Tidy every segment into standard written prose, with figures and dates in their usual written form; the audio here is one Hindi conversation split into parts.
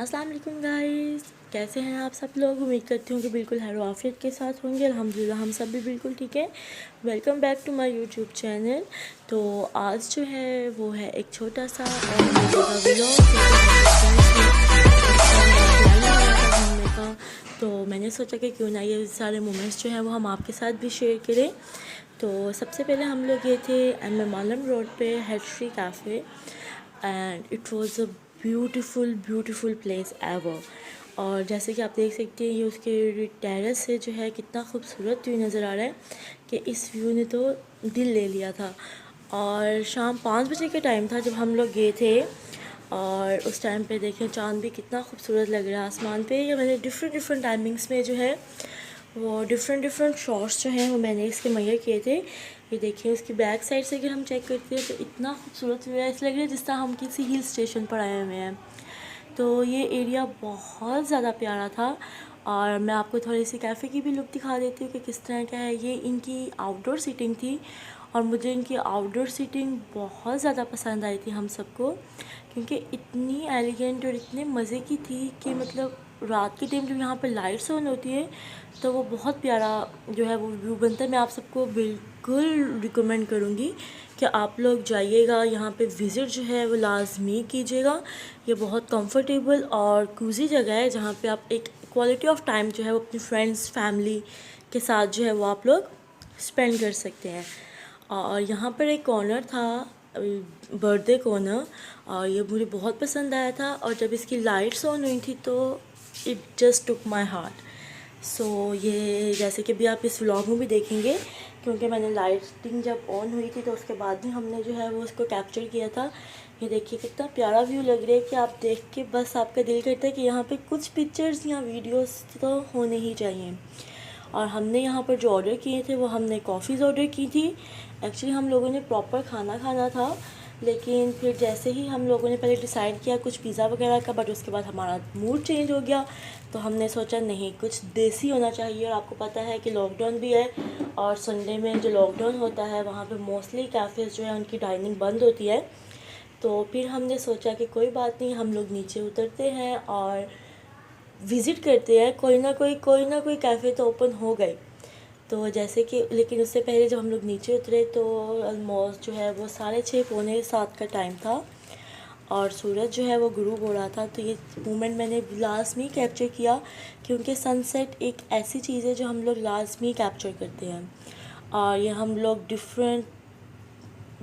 अस्सलाम वालेकुम गाइस, कैसे हैं आप सब लोग। उम्मीद करती हूँ कि बिल्कुल खैर आफियत के साथ होंगे। अल्हम्दुलिल्लाह हम सब भी बिल्कुल ठीक है। Welcome back to my YouTube channel. तो आज जो है वो है एक छोटा सा और मज़ेदार व्लॉग, क्योंकि हमारे फ्रेंड्स ने एक प्लान बनाया था घूमने का। तो मैंने सोचा कि क्यों ना ये सारे मोमेंट्स जो हैं वो हम आपके साथ भी शेयर करें। तो सबसे पहले हम लोग गए थे MM आलम रोड पे head cafe, and it was a beautiful place ever. और जैसे कि आप देख सकते हैं, ये उसके टेरेस से जो है कितना खूबसूरत व्यू नज़र आ रहा है कि इस व्यू ने तो दिल ले लिया था। और शाम 5 बजे के टाइम था जब हम लोग गए थे, और उस टाइम पे देखें चाँद भी कितना खूबसूरत लग रहा है आसमान पे। ये मैंने डिफरेंट टाइमिंग्स में जो है वो डिफरेंट शॉट्स जो हैं वो मैंने इसके मुहैया किए थे। ये देखिए उसकी बैक साइड से अगर हम चेक करते हैं तो इतना खूबसूरत व्यू है, ऐसा लग रहा है जिस तरह हम किसी हिल स्टेशन पर आए हुए हैं। तो ये एरिया बहुत ज़्यादा प्यारा था। और मैं आपको थोड़ी सी कैफ़े की भी लुक दिखा देती हूँ कि किस तरह का है। ये इनकी आउटडोर सीटिंग थी, और मुझे इनकी आउटडोर सीटिंग बहुत ज़्यादा पसंद आई थी हम सबको, क्योंकि इतनी एलिगेंट और इतने मज़े की थी कि मतलब रात के टाइम जब यहाँ पर लाइट्स ऑन होती है तो वो बहुत प्यारा जो है वो व्यू बनता है। मैं आप सबको बिल्कुल रिकमेंड करूँगी कि आप लोग जाइएगा, यहाँ पे विज़िट जो है वो लाजमी कीजिएगा। ये बहुत कंफर्टेबल और कूजी जगह है जहाँ पे आप एक क्वालिटी ऑफ टाइम जो है वो अपनी फ्रेंड्स फैमिली के साथ जो है वो आप लोग स्पेंड कर सकते हैं। और यहाँ पर एक कॉर्नर था, बर्थडे कॉर्नर, और ये मुझे बहुत पसंद आया था। और जब इसकी लाइट्स ऑन हुई थी तो it just took my heart. So ये जैसे कि भी आप इस व्लॉग में भी देखेंगे, क्योंकि मैंने लाइटिंग जब ऑन हुई थी तो उसके बाद भी हमने जो है वो उसको कैप्चर किया था। ये देखिए कितना प्यारा व्यू लग रहा है कि आप देख के बस आपका दिल करता है कि यहाँ पे कुछ पिक्चर्स या वीडियोस तो होने ही चाहिए। और हमने यहाँ पर जो ऑर्डर किए थे वो हमने कॉफ़ीज़ ऑर्डर की थी। एक्चुअली हम लोगों ने प्रॉपर खाना खाना था, लेकिन फिर जैसे ही हम लोगों ने पहले डिसाइड किया कुछ पिज़्ज़ा वगैरह का, बट उसके बाद हमारा मूड चेंज हो गया। तो हमने सोचा नहीं, कुछ देसी होना चाहिए। और आपको पता है कि लॉकडाउन भी है, और संडे में जो लॉकडाउन होता है वहाँ पे मोस्टली कैफ़ेज़ जो है उनकी डाइनिंग बंद होती है। तो फिर हमने सोचा कि कोई बात नहीं, हम लोग नीचे उतरते हैं और विज़िट करते हैं, कोई ना कोई कैफ़े तो ओपन हो गए। तो जैसे कि लेकिन उससे पहले जब हम लोग नीचे उतरे तो ऑलमोस्ट जो है वो 6:30 पौने 7 का टाइम था, और सूरज जो है वो गुरूब हो रहा था। तो ये मोमेंट मैंने लाजमी कैप्चर किया, क्योंकि सनसेट एक ऐसी चीज़ है जो हम लोग लाजमी कैप्चर करते हैं। और ये हम लोग डिफरेंट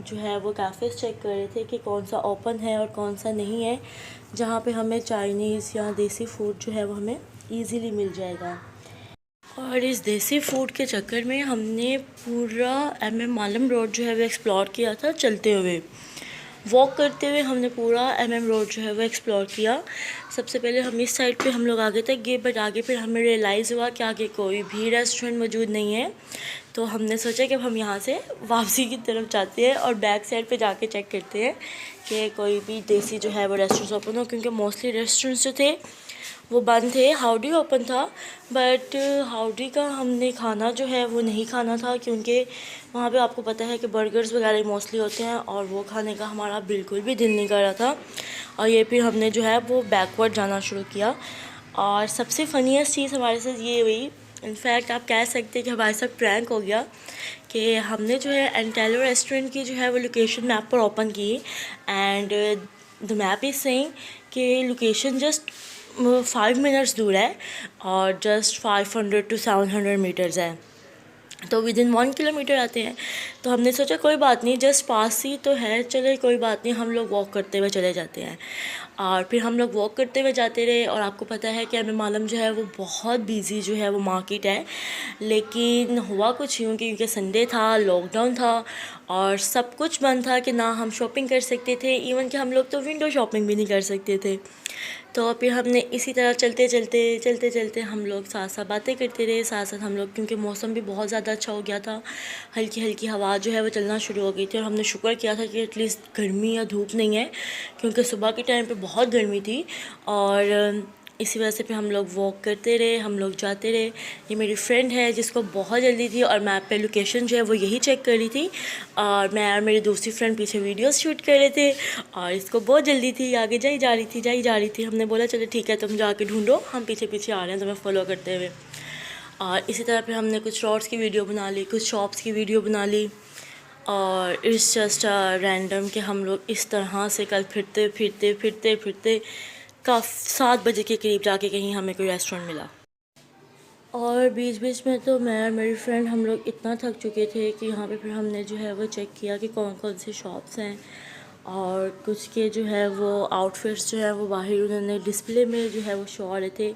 जो है वो कैफ़ेज़ चेक कर रहे थे कि कौन सा ओपन है और कौन सा नहीं है, जहाँ पे हमें चाइनीज़ या देसी फूड जो है वो हमें ईज़िली मिल जाएगा। और इस देसी फूड के चक्कर में हमने पूरा MM आलम रोड जो है वो एक्सप्लोर किया था। चलते हुए वॉक करते हुए हमने पूरा MM रोड जो है वो एक्सप्लोर किया। सबसे पहले हम इस साइड पे हम लोग आगे तक गए, बट आगे फिर हमें रियलाइज़ हुआ कि आगे कोई भी रेस्टोरेंट मौजूद नहीं है। तो हमने सोचा कि अब हम यहाँ से वापसी की तरफ जाते हैं और बैक साइड पे जाके चेक करते हैं कि कोई भी देसी जो है वो रेस्टोरेंट्स ओपन हो, क्योंकि मोस्टली रेस्टोरेंट्स जो थे वो बंद थे। हाउडी ओपन था, बट हाउडी का हमने खाना जो है वो नहीं खाना था, क्योंकि वहाँ पे आपको पता है कि बर्गर्स वगैरह मोस्टली होते हैं, और वो खाने का हमारा बिल्कुल भी दिल नहीं कर रहा था। और ये फिर हमने जो है वो बैकवर्ड जाना शुरू किया। और सबसे फ़नीस्ट चीज़ हमारे साथ ये हुई, इनफैक्ट आप कह सकते हैं कि हमारे साथ प्रैंक हो गया, कि हमने जो है एंटेलो रेस्टोरेंट की जो है वो लोकेशन मैप पर ओपन की, and the map is saying कि लोकेशन जस्ट 5 मिनट्स दूर है, और जस्ट 500 to 700 मीटर्स है। तो विद इन 1 किलोमीटर आते हैं। तो हमने सोचा कोई बात नहीं, जस्ट पास ही तो है, चले कोई बात नहीं, हम लोग वॉक करते हुए चले जाते हैं। और फिर हम लोग वॉक करते हुए जाते रहे। और आपको पता है कि MM आलम जो है वो बहुत बिज़ी जो है वो मार्केट है, लेकिन हुआ कुछ यूँ कि क्योंकि संडे था, लॉकडाउन था, और सब कुछ बंद था कि ना हम शॉपिंग कर सकते थे, इवन कि हम लोग तो विंडो शॉपिंग भी नहीं कर सकते थे। तो फिर हमने इसी तरह चलते हम लोग साथ साथ बातें करते रहे, साथ साथ हम लोग, क्योंकि मौसम भी बहुत ज़्यादा अच्छा हो गया था, हल्की हल्की हवा जो है वो चलना शुरू हो गई थी। और हमने शुक्र किया था कि एटलीस्ट गर्मी या धूप नहीं है, क्योंकि सुबह के टाइम पे बहुत गर्मी थी। और इसी वजह से फिर हम लोग वॉक करते रहे, हम लोग जाते रहे। ये मेरी फ्रेंड है जिसको बहुत जल्दी थी और मैप पे लोकेशन जो है वो यही चेक कर रही थी, और मैं और मेरी दूसरी फ्रेंड पीछे वीडियोस शूट कर रहे थे, और इसको बहुत जल्दी थी, आगे जाई जा रही थी। हमने बोला चलो ठीक है तुम जाके ढूंढो, हम पीछे पीछे आ रहे हैं तुम्हें फॉलो करते हुए। और इसी तरह फिर हमने कुछ शॉर्ट्स की वीडियो बना ली, कुछ शॉप्स की वीडियो बना ली, और इट्स जस्ट रैंडम कि हम लोग इस तरह से कल फिरते का 7 बजे के करीब जाके कहीं हमें कोई रेस्टोरेंट मिला। और बीच बीच में तो मैं और मेरी फ्रेंड हम लोग इतना थक चुके थे कि यहाँ पे फिर हमने जो है वो चेक किया कि कौन कौन सी शॉप्स हैं, और कुछ के जो है वो आउटफिट्स जो है वो बाहर उन्होंने डिस्प्ले में जो है वो शो आ रहे थे,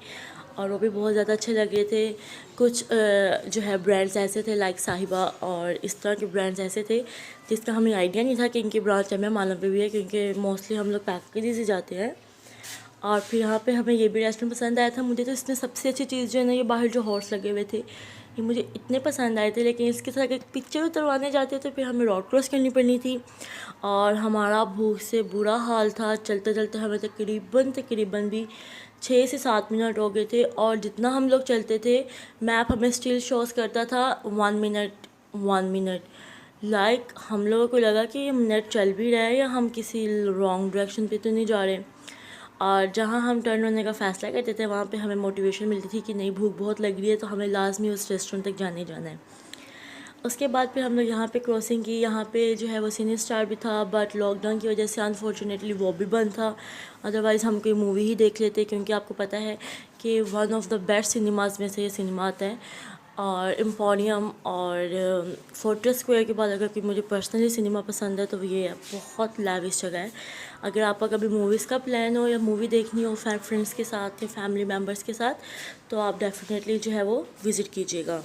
और वो भी बहुत ज़्यादा अच्छे लग रहे थे। कुछ जो है ब्रांड्स ऐसे थे लाइक साहिबा और इस तरह के ब्रांड्स ऐसे थे जिसका हमें आइडिया नहीं था कि इनकी ब्रांच हमें मालूम भी है, क्योंकि मोस्टली हम लोग पैकेज से जाते हैं। और फिर यहाँ पे हमें ये भी रेस्टोरेंट पसंद आया था। मुझे तो इसमें सबसे अच्छी चीज़ जो है ना, ये बाहर जो हॉर्स लगे हुए थे ये मुझे इतने पसंद आए थे, लेकिन इसके साथ एक पिक्चर उतरवाने जाते तो फिर हमें रोड क्रॉस करनी पड़नी थी, और हमारा भूख से बुरा हाल था। चलते चलते हमें तकरीबन भी 6 से 7 मिनट हो गए थे, और जितना हम लोग चलते थे मैप हमें स्टिल शोज़ करता था 1 मिनट। लाइक हम लोगों को लगा कि ये मिनट चल भी रहा है या हम किसी रॉन्ग डायरेक्शन पे तो नहीं जा रहे। और जहाँ हम टर्न होने का फ़ैसला करते थे वहाँ पे हमें मोटिवेशन मिलती थी कि नहीं भूख बहुत लग रही है तो हमें लाजमी उस रेस्टोरेंट तक जाना है। उसके बाद फिर हम लोग यहाँ पे क्रॉसिंग की। यहाँ पे जो है वो सिनी स्टार भी था, बट लॉकडाउन की वजह से अनफॉर्चुनेटली वो भी बंद था। अदरवाइज़ हम कोई मूवी ही देख लेते, क्योंकि आपको पता है कि one of the best cinemas में से ये सिनेमा आता है। और एम्पोरियम और फोर्ट्रेस स्क्वायर के बाद अगर कोई मुझे पर्सनली सिनेमा पसंद है तो ये है, बहुत लैविश जगह है। अगर आपका कभी मूवीज़ का प्लान हो या मूवी देखनी हो फ्रेंड्स के साथ या फैमिली मेम्बर्स के साथ, तो आप डेफिनेटली जो है वो विज़िट कीजिएगा।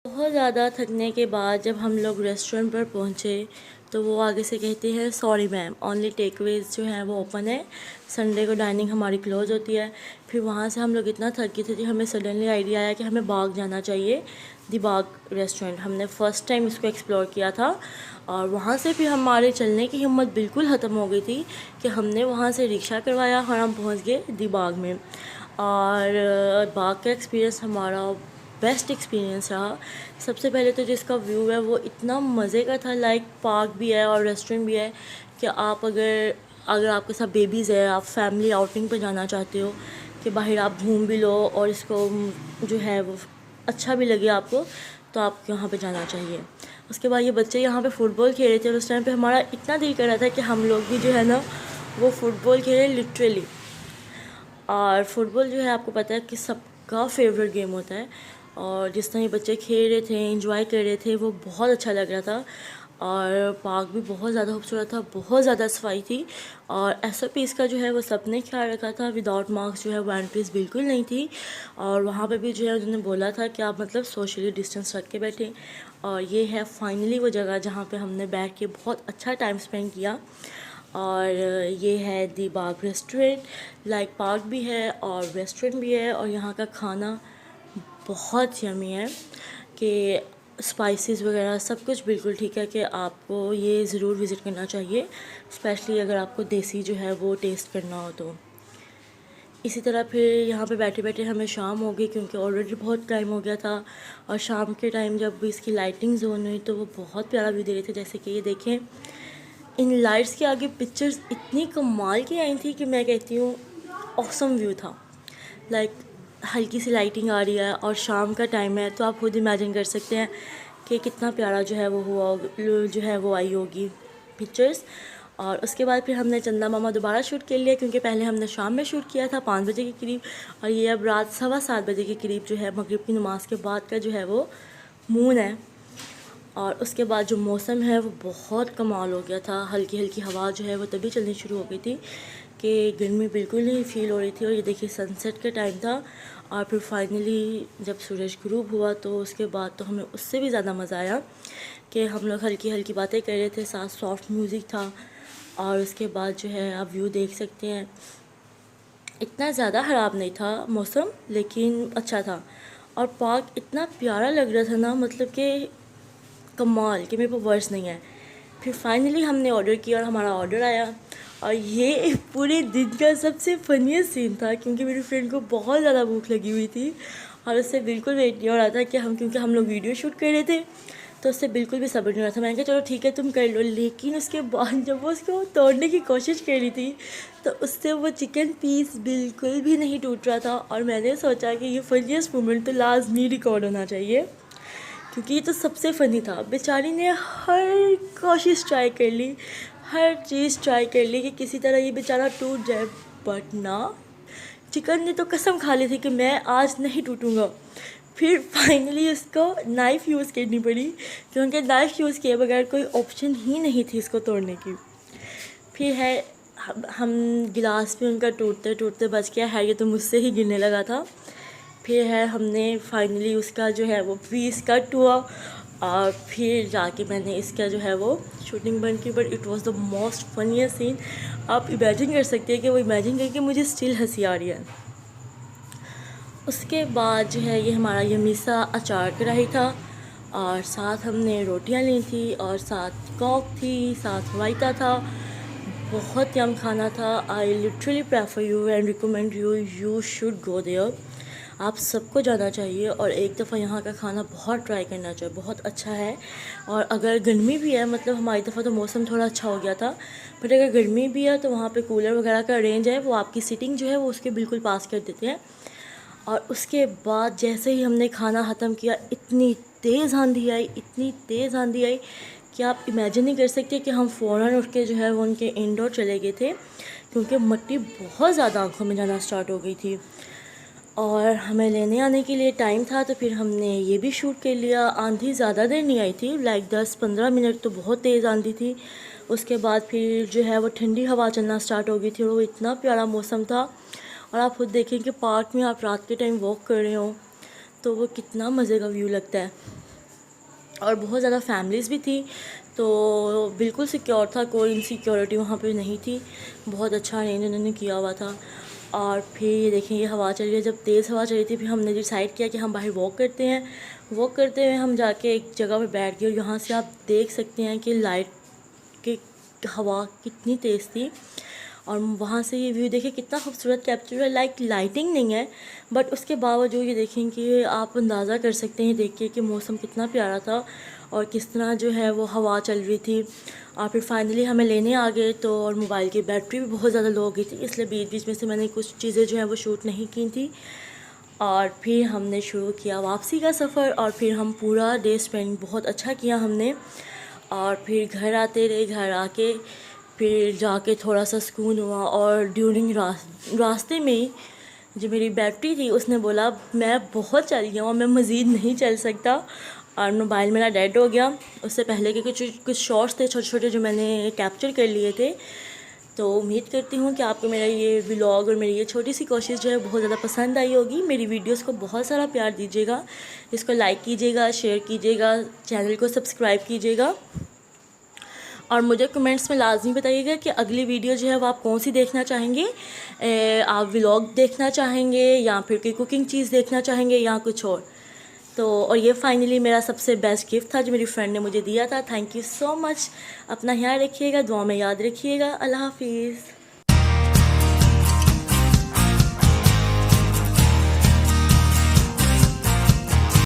बहुत ज़्यादा थकने के बाद जब हम लोग रेस्टोरेंट पर पहुँचे तो वो आगे से कहते हैं सॉरी मैम, ओनली टेकअवेज जो है वो ओपन है, संडे को डाइनिंग हमारी क्लोज़ होती है। फिर वहाँ से हम लोग इतना थक गए थे कि हमें सडनली आइडिया आया कि हमें बाग जाना चाहिए, दी बाग रेस्टोरेंट। हमने फ़र्स्ट टाइम इसको एक्सप्लोर किया था, और वहाँ से फिर हमारे चलने की हिम्मत बिल्कुल ख़त्म हो गई थी कि हमने वहाँ से रिक्शा करवाया और हम पहुँच गए दी बाग में। और बाग का एक्सपीरियंस हमारा बेस्ट एक्सपीरियंस रहा। सबसे पहले तो जिसका व्यू है वो इतना मज़े का था, लाइक पार्क भी है और रेस्टोरेंट भी है कि आप अगर आपके साथ बेबीज़ है, आप फैमिली आउटिंग पे जाना चाहते हो कि बाहर आप घूम भी लो और इसको जो है वो अच्छा भी लगे आपको, तो आपको यहाँ पे जाना चाहिए। उसके बाद ये बच्चे यहाँ पे फ़ुटबॉल खेल रहे थे, और उस टाइम पे हमारा इतना दिल कर रहा था कि हम लोग भी जो है ना वो फ़ुटबॉल खेलें लिटरली। और फुटबॉल जो है आपको पता है कि सबका फेवरेट गेम होता है, और जिस तरह ये बच्चे खेल रहे थे, एंजॉय कर रहे थे, वो बहुत अच्छा लग रहा था। और पार्क भी बहुत ज़्यादा खूबसूरत था, बहुत ज़्यादा सफाई थी, और SOPs का जो है वो सबने ख्याल रखा था। विदाउट मास्क जो है वो एंट्रीज बिल्कुल नहीं थी, और वहाँ पे भी जो है उन्होंने बोला था कि आप मतलब सोशली डिस्टेंस रख के बैठें। और ये है फाइनली वो जगह जहाँ पे हमने बैठ के बहुत अच्छा टाइम स्पेंड किया। और ये है दी बाग रेस्टोरेंट, लाइक पार्क भी है और रेस्टोरेंट भी है, और यहाँ का खाना बहुत यमी है कि स्पाइसेस वगैरह सब कुछ बिल्कुल ठीक है, कि आपको ये ज़रूर विज़िट करना चाहिए, स्पेशली अगर आपको देसी जो है वो टेस्ट करना हो तो। इसी तरह फिर यहाँ पे बैठे बैठे हमें शाम हो गई, क्योंकि ऑलरेडी बहुत टाइम हो गया था, और शाम के टाइम जब भी इसकी लाइटिंग जोन हुई तो वो बहुत प्यारा व्यू दे रहे थे। जैसे कि ये देखें, इन लाइट्स के आगे पिक्चर्स इतनी कमाल की आई थी कि मैं कहती हूँ ऑसम व्यू था। लाइक हल्की सी लाइटिंग आ रही है और शाम का टाइम है, तो आप खुद इमेजिन कर सकते हैं कि कितना प्यारा जो है वो हुआ, जो है वो आई होगी पिक्चर्स। और उसके बाद फिर हमने चंदा मामा दोबारा शूट कर लिया, क्योंकि पहले हमने शाम में शूट किया था 5 बजे के करीब, और ये अब रात 7:15 बजे के करीब जो है मगरिब की नमाज़ के बाद का जो है वो मून है। और उसके बाद जो मौसम है वो बहुत कमाल हो गया था, हल्की हल्की हवा जो है वो तभी चलनी शुरू हो गई थी कि गर्मी बिल्कुल नहीं फील हो रही थी। और ये देखिए सनसेट का टाइम था, और फिर फाइनली जब सूरज गुरूब हुआ तो उसके बाद तो हमें उससे भी ज़्यादा मज़ा आया कि हम लोग हल्की हल्की बातें कर रहे थे, साथ सॉफ्ट म्यूज़िक था। और उसके बाद जो है आप व्यू देख सकते हैं, इतना ज़्यादा ख़राब नहीं था मौसम, लेकिन अच्छा था। और पार्क इतना प्यारा लग रहा था ना, मतलब कि कमाल कि मेरे पास वर्ड्स नहीं है। फिर फाइनली हमने ऑर्डर किया और हमारा ऑर्डर आया, और ये पूरे दिन का सबसे फनीस्ट सीन था, क्योंकि मेरी फ्रेंड को बहुत ज़्यादा भूख लगी हुई थी और उससे बिल्कुल वेट नहीं हो रहा था कि क्योंकि हम लोग वीडियो शूट कर रहे थे, तो उससे बिल्कुल भी सब्र नहीं हो रहा था। मैंने कहा चलो ठीक है तुम कर लो, लेकिन उसके बाद जब वो उसको तोड़ने की कोशिश कर रही थी तो उससे वो चिकन पीस बिल्कुल भी नहीं टूट रहा था। और मैंने सोचा कि ये फनीस्ट मोमेंट तो लाजमी रिकॉर्ड होना चाहिए, क्योंकि ये तो सबसे फ़नी था। बेचारी ने हर कोशिश ट्राई कर ली, हर चीज़ ट्राई कर ली कि किसी तरह ये बेचारा टूट जाए, बट ना, चिकन ने तो कसम खा ली थी कि मैं आज नहीं टूटूंगा। फिर फाइनली उसको नाइफ़ यूज़ करनी पड़ी, क्योंकि नाइफ़ यूज़ किए बगैर कोई ऑप्शन ही नहीं थी इसको तोड़ने की। फिर है हम गिलास भी उनका टूटते टूटते बच गया है, ये तो मुझसे ही गिरने लगा था। फिर है हमने फाइनली उसका जो है वो पीस कट हुआ और फिर जाके मैंने इसका जो है वो शूटिंग बंद की। But it was the most funniest scene. आप इमेजिन कर सकते हैं कि वो इमेजिन करके मुझे स्टिल हंसी आ रही है। उसके बाद जो है ये हमारा यमीसा अचार कढ़ाई था और साथ हमने रोटियां ली थी और साथ कॉक थी, साथ रायता था। बहुत यम खाना था। I literally prefer you and recommend you should go there. आप सबको जाना चाहिए और एक दफ़ा यहाँ का खाना बहुत ट्राई करना चाहिए, बहुत अच्छा है। और अगर गर्मी भी है, मतलब हमारी दफ़ा तो मौसम थोड़ा अच्छा हो गया था, बट अगर गर्मी भी है तो वहाँ पे कूलर वगैरह का अरेंज है, वो आपकी सीटिंग जो है वो उसके बिल्कुल पास कर देते हैं। और उसके बाद जैसे ही हमने खाना ख़त्म किया, इतनी तेज़ आंधी आई, इतनी तेज़ आंधी आई कि आप इमेजिन नहीं कर सकते कि हम फ़ौरन उठ के जो है वो उनके इंडोर चले गए थे, क्योंकि मिट्टी बहुत ज़्यादा आंखों में जाना स्टार्ट हो गई थी। और हमें लेने आने के लिए टाइम था, तो फिर हमने ये भी शूट कर लिया। आंधी ज़्यादा देर नहीं आई थी, लाइक 10-15 मिनट, तो बहुत तेज़ आंधी थी। उसके बाद फिर जो है वो ठंडी हवा चलना स्टार्ट हो गई थी और वो इतना प्यारा मौसम था। और आप खुद देखें कि पार्क में आप रात के टाइम वॉक कर रहे हो तो वो कितना मज़े का व्यू लगता है। और बहुत ज़्यादा फैमिलीज़ भी थी, तो बिल्कुल सिक्योर था, कोई इनसिक्योरिटी वहाँ पे नहीं थी। बहुत अच्छा अरेंज उन्होंने किया हुआ था। और फिर ये देखें, ये हवा चल रही है। जब तेज़ हवा चल रही थी, फिर हमने डिसाइड किया कि हम बाहर वॉक करते हैं। वॉक करते हुए हम जाके एक जगह पर बैठ गए और यहाँ से आप देख सकते हैं कि लाइट की हवा कितनी तेज़ थी। और वहाँ से ये व्यू देखें कितना खूबसूरत कैप्चर है। लाइक लाइटिंग नहीं है, बट उसके बावजूद ये देखें कि आप अंदाज़ा कर सकते हैं देख के कि मौसम कितना प्यारा था और किस तरह जो है वो हवा चल रही थी। और फिर फाइनली हमें लेने आ गए, तो और मोबाइल की बैटरी भी बहुत ज़्यादा लो हो गई थी, इसलिए बीच बीच में से मैंने कुछ चीज़ें जो हैं वो शूट नहीं की थी। और फिर हमने शुरू किया वापसी का सफ़र और फिर हम पूरा डे स्पेंड बहुत अच्छा किया हमने। और फिर घर आते रहे, घर आके फिर जाके थोड़ा सा सुकून हुआ। और ड्यूरिंग रास्ते में ही जो मेरी बैटरी थी उसने बोला मैं बहुत चल गया हूँ, मैं मज़ीद नहीं चल सकता, और मोबाइल मेरा डेड हो गया। उससे पहले के कुछ शॉर्ट्स थे छोटे छोटे जो मैंने कैप्चर कर लिए थे। तो उम्मीद करती हूँ कि आपको मेरा ये व्लॉग और मेरी ये छोटी सी कोशिश जो है बहुत ज़्यादा पसंद आई होगी। मेरी वीडियोस को बहुत सारा प्यार दीजिएगा, इसको लाइक कीजिएगा, शेयर कीजिएगा, चैनल को सब्सक्राइब कीजिएगा। और मुझे कमेंट्स में लाजमी बताइएगा कि अगली वीडियो जो है वो आप कौन सी देखना चाहेंगे। आप व्लॉग देखना चाहेंगे या फिर कोई कुकिंग चीज़ देखना चाहेंगे या कुछ और। तो और ये फाइनली मेरा सबसे बेस्ट गिफ्ट था जो मेरी फ्रेंड ने मुझे दिया था। Thank you so much. अपना ख्याल रखिएगा, दुआ में याद रखिएगा। अल्लाह हाफिज़।